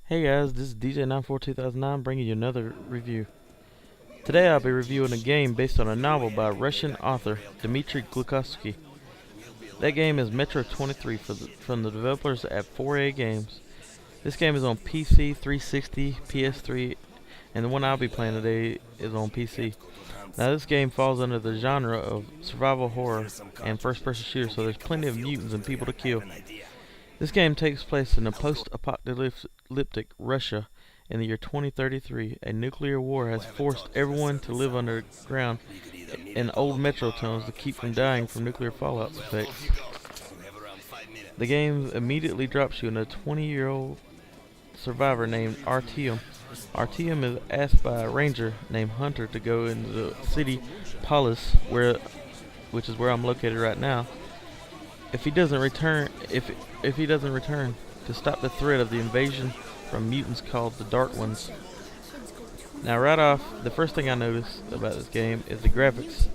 Hey guys, this is DJ942009 bringing you another review. Today I'll be reviewing a game based on a novel by Russian author Dmitry Glukhovsky. That game is Metro 23 from the developers at 4A Games. This game is on PC, 360, PS3, and the one I'll be playing today is on PC. Now this game falls under the genre of survival horror and first-person shooter, so there's plenty of mutants and people to kill. This game takes place in a post-apocalyptic Russia in the year 2033. A nuclear war has forced everyone to live underground in old metro tunnels to keep from dying from nuclear fallout effects. The game immediately drops you in a 20-year-old survivor named Artyom. Artyom is asked by a ranger named Hunter to go into the city Polis, which is where I'm located right now. If he doesn't return to stop the threat of the invasion from mutants called the Dark Ones. Now right off, the first thing I noticed about this game is the graphics.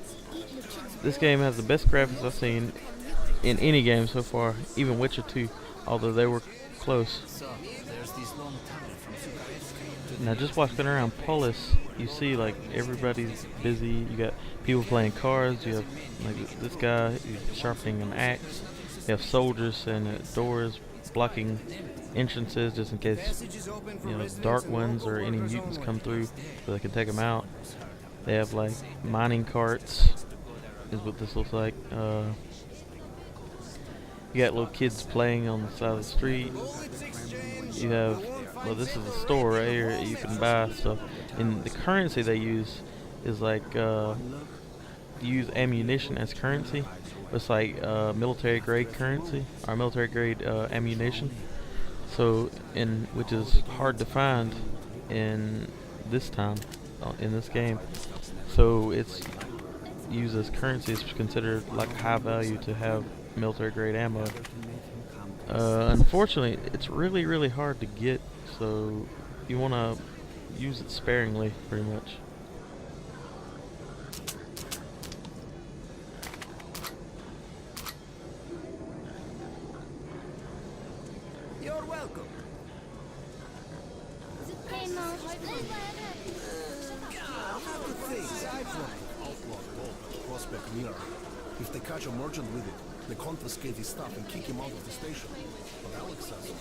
This game has the best graphics I've seen in any game so far, even Witcher 2, although they were close. Now just walking around Polis, you see like everybody's busy. You got people playing cards, you have like this guy who's sharpening an axe. You have soldiers standing at doors blocking entrances just in case Dark Ones or any mutants come through so they can take them out. They have like mining carts is what this looks like. You got little kids playing on the side of the street. You have, well, this is a store right here. You can buy stuff, and the currency they use is like you use ammunition as currency. It's like military grade currency or military grade ammunition. So, which is hard to find in this time in this game. So it's used as currency. It's considered like high value to have military grade ammo. Unfortunately, it's really hard to get. So you want to use it sparingly, pretty much. You're welcome. Prospect Mirror. If they catch a merchant with it, they confiscate his stuff and kick him out of the station. But Alex says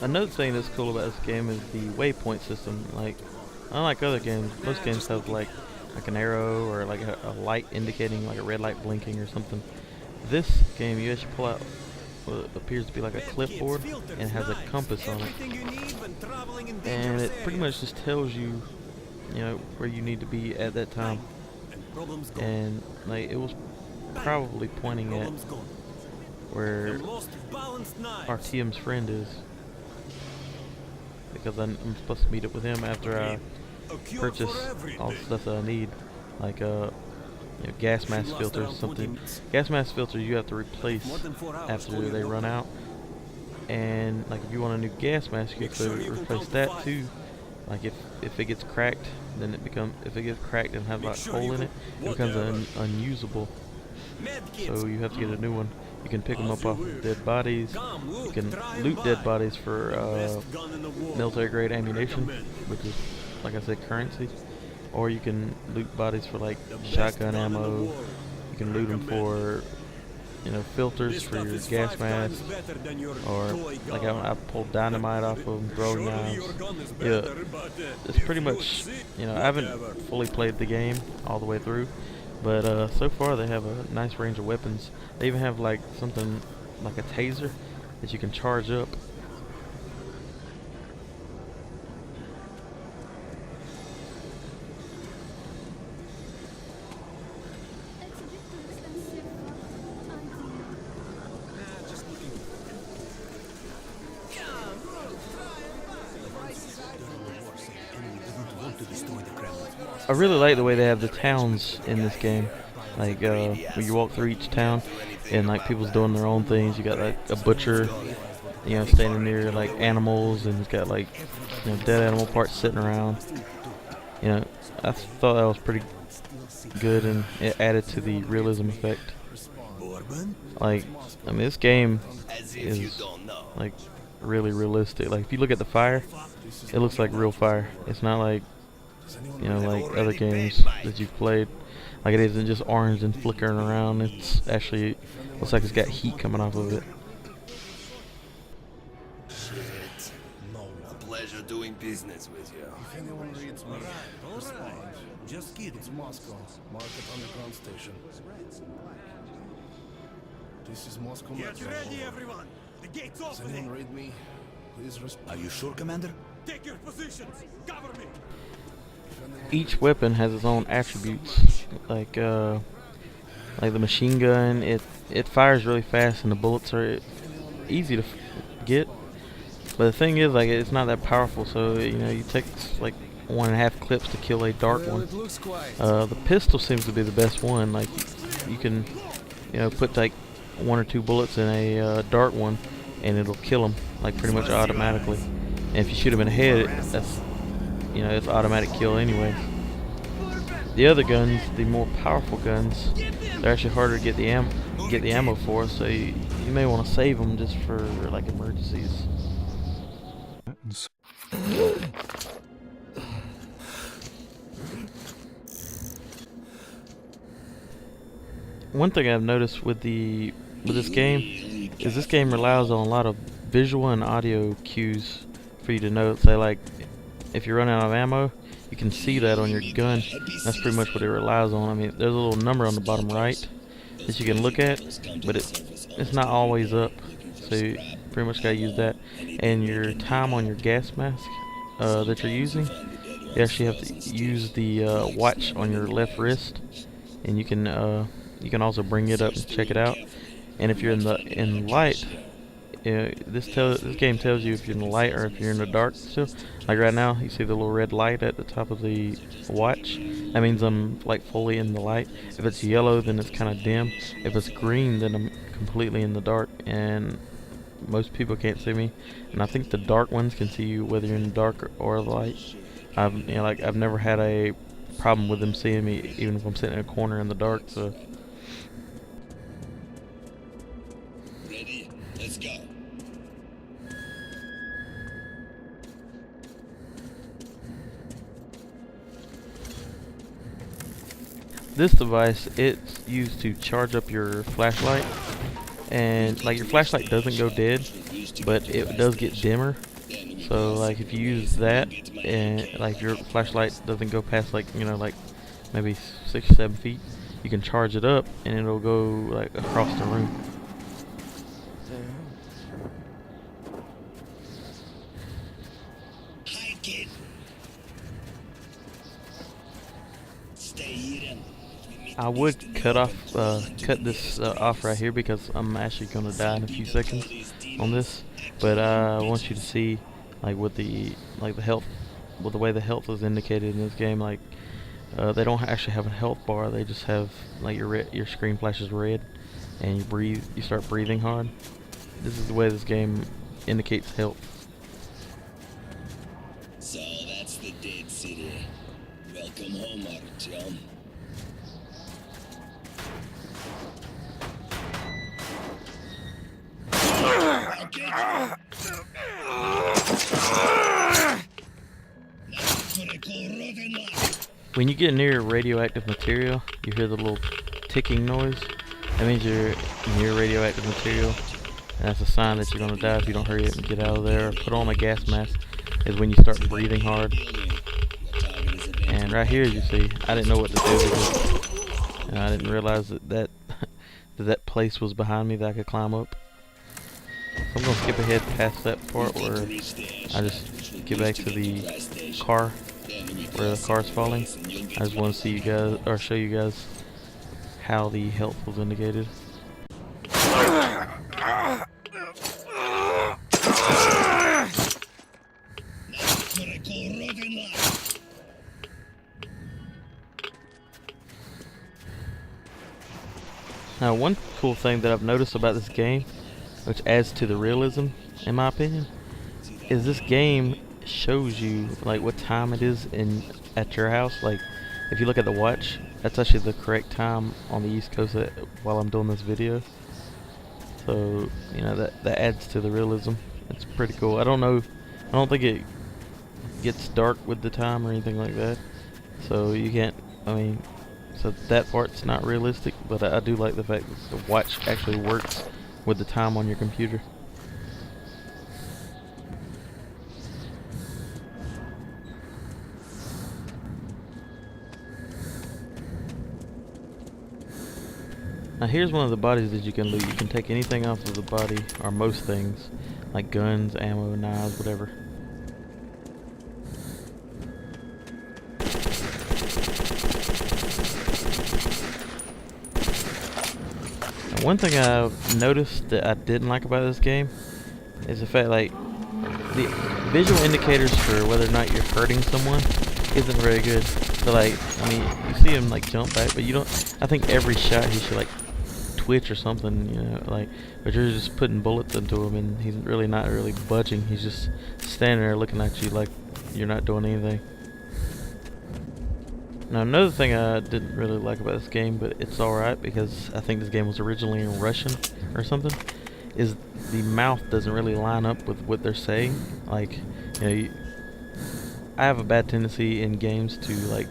Another thing that's cool about this game is the waypoint system. Like, unlike other games, most games have like an arrow or like a light indicating like a red light blinking or something. This game, you actually pull out what appears to be like a clipboard and has a compass on it, and it pretty much just tells you, where you need to be at that time. And like it was probably pointing at where Artyom's friend is, because I'm supposed to meet up with him after I purchase all the stuff that I need, like gas mask filters, something. Gas mask filters you have to replace after they run out, and like if you want a new gas mask, you have to replace that too. Like if it gets cracked, then if it gets cracked and has like a hole in it, it becomes unusable. So you have to get a new one. You can pick them up off of dead bodies. You can loot dead bodies for military grade ammunition, which is, like I said, currency. Or you can loot bodies for like shotgun ammo. You can loot them for filters for your gas mask, or like I pulled dynamite off of them, throwing knives. Yeah, it's pretty much, I haven't fully played the game all the way through, but so far they have a nice range of weapons. They even have like something like a taser that you can charge up. I really like the way they have the towns in this game. Like when you walk through each town, and like people's doing their own things. You got like a butcher, standing near like animals, and he's got like dead animal parts sitting around. I thought that was good, and it added to the realism effect. Bourbon? Like, I mean, this game As if you is don't know. like really realistic. Like, if you look at the fire, it looks like real fire. It's not like, you know, like other games that you've played. Like, it isn't just orange and flickering around. It's actually looks like it's got heat coming off of it. Shit. A pleasure doing business with you. If anyone reads me, respond. Just kidding. It's Moscow. Market underground station. This is Moscow Get Metro. ready, everyone! The gate's Does anyone opening! read me? Please respond. Are you sure, Commander? Take your positions! Cover me! Each weapon has its own attributes. Like the machine gun, it fires really fast, and the bullets are easy to get. But the thing is, like, it's not that powerful. So you know, you take like 1.5 clips to kill a dark one. It looks quiet. The pistol seems to be the best one. Like, you can, you know, put like 1 or 2 bullets in a dart one, and it'll kill them like pretty much automatically. And if you shoot them in the head, that's, you know, it's automatic kill anyway. The other guns, the more powerful guns, they're actually harder to get the ammo for. So you may want to save them just for like emergencies. One thing I've noticed with this game is this game relies on a lot of visual and audio cues for you to know. Say, like, if you're running out of ammo, you can see that on your gun. That's pretty much what it relies on. I mean, there's a little number on the bottom right that you can look at, but it's not always up. So you pretty much gotta use that. And your time on your gas mask that you're using, you actually have to use the watch on your left wrist, and you can also bring it up and check it out. And if you're in light, this game tells you if you're in the light or if you're in the dark still. Like right now, you see the little red light at the top of the watch. That means I'm like fully in the light. If it's yellow, then it's kind of dim. If it's green, then I'm completely in the dark, and most people can't see me. And I think the dark ones can see you whether you're in the dark or the light. I've never had a problem with them seeing me, even if I'm sitting in a corner in the dark. So. Ready? Let's go. This device, it's used to charge up your flashlight, and like your flashlight doesn't go dead, but it does get dimmer. So like if you use that, and like your flashlight doesn't go past like, you know, like maybe 6 or 7 feet, you can charge it up and it'll go like across the room. Hi, kid. Stay hidden. I would cut this off right here because I'm actually gonna die in a few seconds on this, but I want you to see like with the health, with the way the health is indicated in this game. Like they don't actually have a health bar; they just have like your screen flashes red, and you start breathing hard. This is the way this game indicates health. So that's the dead city. Welcome home, Artyom. When you get near radioactive material, you hear the little ticking noise. That means you're near radioactive material, and that's a sign that you're gonna die if you don't hurry up and get out of there. Put on a gas mask is when you start breathing hard. And right here, you see, I didn't know what to do because I didn't realize that place was behind me that I could climb up. So I'm gonna skip ahead past that part where I just get back to the car, where the car's falling. I just want to see you guys, or show you guys how the health was indicated. Now, one cool thing that I've noticed about this game, which adds to the realism, in my opinion, is this game shows you like what time it is at your house. Like if you look at the watch, that's actually the correct time on the East Coast while I'm doing this video. So that adds to the realism. It's pretty cool. I don't think it gets dark with the time or anything like that. So you can't. So that part's not realistic. But I do like the fact that the watch actually works with the time on your computer. Now here's one of the bodies that you can loot. You can take anything off of the body, or most things, like guns, ammo, knives, whatever. And one thing I've noticed that I didn't like about this game is the fact, like, the visual indicators for whether or not you're hurting someone isn't very good. So, like, you see him like jump back, but you don't. I think every shot he should like twitch or something, but you're just putting bullets into him and he's really not really budging. He's just standing there looking at you like you're not doing anything. Now another thing I didn't really like about this game, but it's alright because I think this game was originally in Russian or something, is the mouth doesn't really line up with what they're saying. Like, I have a bad tendency in games to like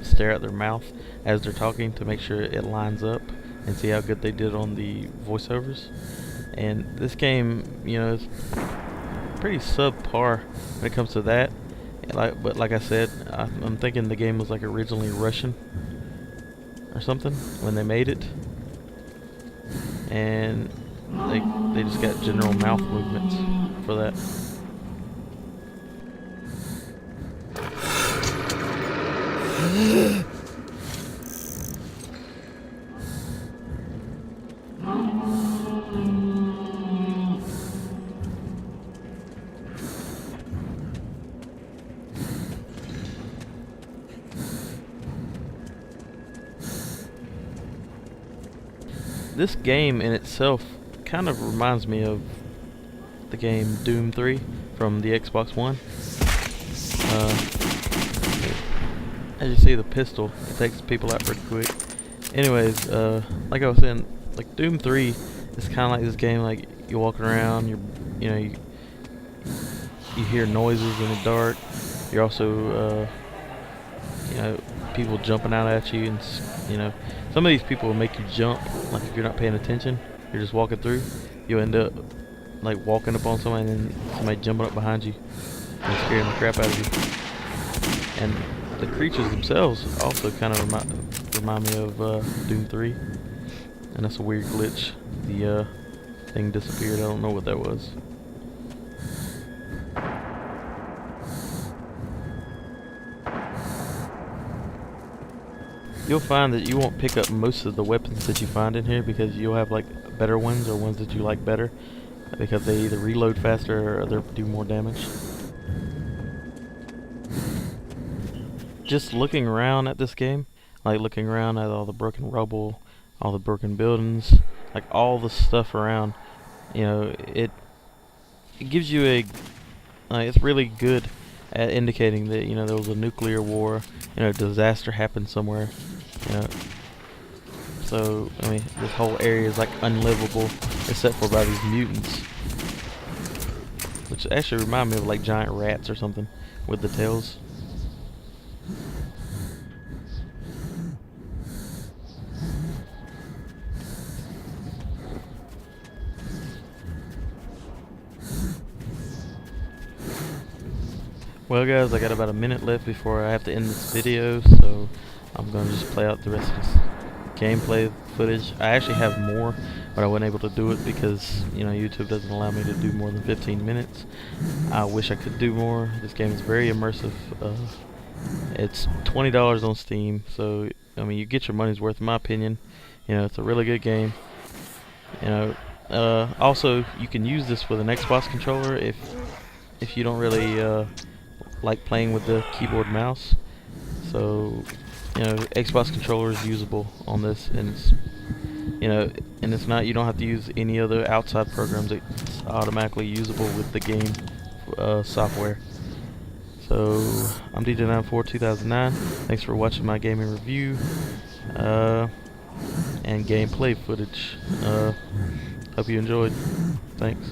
stare at their mouth as they're talking to make sure it lines up and see how good they did on the voiceovers. And this game, is pretty subpar when it comes to that. But like I said, I'm thinking the game was like originally Russian or something when they made it, and they just got general mouth movements for that. This game in itself kind of reminds me of the game Doom 3 from the Xbox One. As you see, the pistol, it takes people out pretty quick. Anyways, like I was saying, like Doom 3 is kind of like this game. Like you're walking around, you hear noises in the dark. You're also, people jumping out at you, and some of these people will make you jump. Like if you're not paying attention, you're just walking through, you'll end up like walking up on somebody and then somebody jumping up behind you and scaring the crap out of you. And the creatures themselves also kind of remind me of Doom 3, and that's a weird glitch. The thing disappeared. I don't know what that was. You'll find that you won't pick up most of the weapons that you find in here because you'll have like better ones or ones that you like better because they either reload faster or they do more damage. Just looking around at this game, like looking around at all the broken rubble, all the broken buildings, like all the stuff around, it gives you it's really good at indicating that there was a nuclear war, disaster happened somewhere, so this whole area is like unlivable except for by these mutants, which actually remind me of like giant rats or something with the tails. Well guys, I got about a minute left before I have to end this video, so I'm going to just play out the rest of this gameplay footage. I actually have more, but I wasn't able to do it because, YouTube doesn't allow me to do more than 15 minutes. I wish I could do more. This game is very immersive. It's $20 on Steam, so, you get your money's worth in my opinion. It's a really good game. Also, you can use this with an Xbox controller if you don't really like playing with the keyboard and mouse. So Xbox controller is usable on this, and it's not, you don't have to use any other outside programs. It's automatically usable with the game software. So I'm DJ94 2009. Thanks for watching my gaming review. and gameplay footage. Hope you enjoyed. Thanks.